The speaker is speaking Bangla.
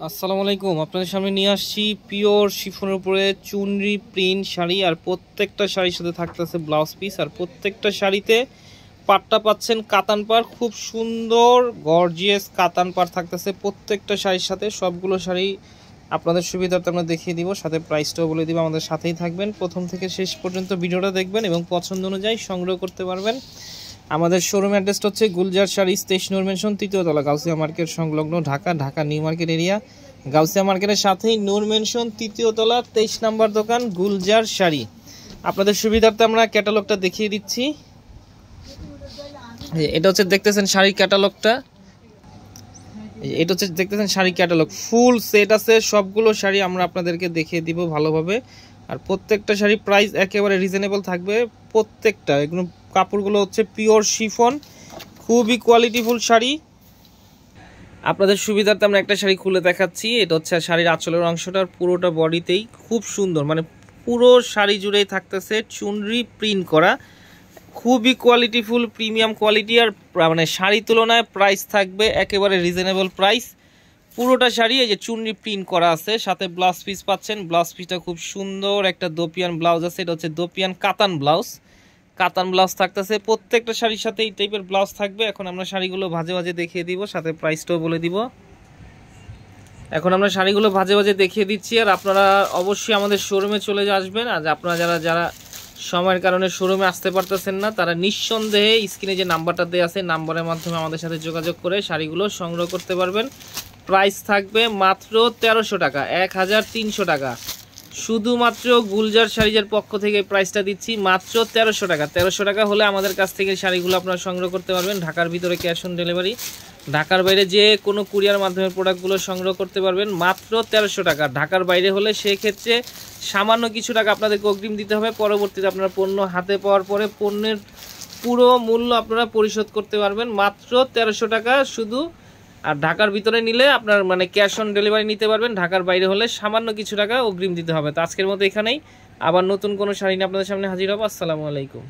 আসসালামু আলাইকুম। আপনাদের সামনে নিয়ে আসছি পিওর শিফনের উপরে চুনরি প্রিন্ট শাড়ি, আর প্রত্যেকটা শাড়ির সাথে থাকতেছে ব্লাউজ পিস, আর প্রত্যেকটা শাড়িতে পাটটা পাচ্ছেন কাতান পাড়, খুব সুন্দর গর্জিয়াস কাতান পাড় থাকতেছে প্রত্যেকটা শাড়ির সাথে। সবগুলো শাড়ি আপনাদের সুবিধার্থে আমরা দেখিয়ে দিব, সাথে প্রাইসটাও বলে দিব। আমাদের সাথেই থাকবেন, প্রথম থেকে শেষ পর্যন্ত ভিডিওটা দেখবেন এবং পছন্দ অনুযায়ী সংগ্রহ করতে পারবেন। আমাদের শোরুম অ্যাড্রেসটা হচ্ছে গুলজার শাড়ি, স্টেশন নূর মেনশন, তৃতীয় তলা, গাউসিয়া মার্কেট সংলগ্ন, Dhaka. Dhaka new market area, Gausia মার্কেটের সাথেই নূর মেনশন, তৃতীয় তলা, 23 নম্বর দোকান, গুলজার শাড়ি। আপনাদের সুবিধার্থে আমরা ক্যাটালগটা দেখিয়ে দিচ্ছি। এটা হচ্ছে দেখতেছেন শাড়ির ক্যাটালগটা, এটা হচ্ছে দেখতেছেন শাড়ি ক্যাটালগ, ফুল সেট আছে। সবগুলো শাড়ি আমরা আপনাদেরকে দেখিয়ে দিব ভালোভাবে, আর প্রত্যেকটা শাড়ি প্রাইস একেবারে রিজনেবল থাকবে প্রত্যেকটা। এগুলো কাপড়গুলো হচ্ছে পিওর শিফন, খুবই কোয়ালিটিফুল শাড়ি। আপনাদের সুবিধার্থে আমরা একটা শাড়ি খুলে দেখাচ্ছি। এটা হচ্ছে শাড়ির আঁচলের অংশটার পুরোটা বডিতেই খুব সুন্দর, মানে পুরো শাড়ি জুড়েই থাকতেছে চুনরি প্রিন্ট করা, খুবই কোয়ালিটিফুল প্রিমিয়াম কোয়ালিটি। আর মানে শাড়ি তুলনায় প্রাইস থাকবে একেবারে রিজনেবল প্রাইস। পুরোটা শাড়ি এই যে চুনরি প্রিন্ট করা আছে, সাথে ব্লাউজ পিস পাচ্ছেন। ব্লাউজ পিসটা খুব সুন্দর একটা দোপিয়ান ব্লাউজ আছে, এটা হচ্ছে দোপিয়ান কাতান ব্লাউজ। কাতান ব্লাউজ থাকতেছে প্রত্যেকটা শাড়ির সাথে, এই টাইপের ব্লাউজ থাকবে। এখন আমরা শাড়িগুলো ভাজে ভাজে দেখিয়ে দিব, সাথে প্রাইসটাও বলে দিব। এখন আমরা শাড়িগুলো ভাজে ভাজে দেখিয়ে দিচ্ছি, আর আপনারা অবশ্যই আমাদের শোরুমে চলে আসবেন। আর আপনারা যারা যারা সময়ের কারণে শোরুমে আসতে পারতেছেন না, তারা নিঃসন্দেহে স্ক্রিনে যে নাম্বারটা দেওয়া আছে, নাম্বারের মাধ্যমে আমাদের সাথে যোগাযোগ করে শাড়িগুলো সংগ্রহ করতে পারবেন। প্রাইস থাকবে মাত্র 1300 টাকা, 1300 টাকা। শুধুমাত্র গুলজার শাড়িজের পক্ষ থেকে প্রাইসটা দিচ্ছি মাত্র 1300 টাকা। 1300 টাকা হলে আমাদের কাছ থেকে শাড়িগুলো আপনারা সংগ্রহ করতে পারবেন। ঢাকার ভিতরে ক্যাশ অন ডেলিভারি, ঢাকার বাইরে যে কোনো কুরিয়ার মাধ্যমে প্রোডাক্টগুলো সংগ্রহ করতে পারবেন মাত্র 1300 টাকা। ঢাকার বাইরে হলে সেক্ষেত্রে সামান্য কিছু টাকা আপনাদেরকে অগ্রিম দিতে হবে। পরবর্তীতে আপনারা পণ্য হাতে পাওয়ার পরে পণ্যের পুরো মূল্য আপনারা পরিশোধ করতে পারবেন মাত্র 1300 টাকা শুধু। আর ঢাকার ভিতরে নিলে আপনার মানে ক্যাশ অন ডেলিভারি নিতে পারবেন, ঢাকার বাইরে হলে সামান্য কিছু টাকা অগ্রিম দিতে হবে। তো আজকের মতো এখানেই, আবার নতুন কোনো শাড়ি নিয়ে আপনাদের সামনে হাজির হবো। আসসালামু আলাইকুম।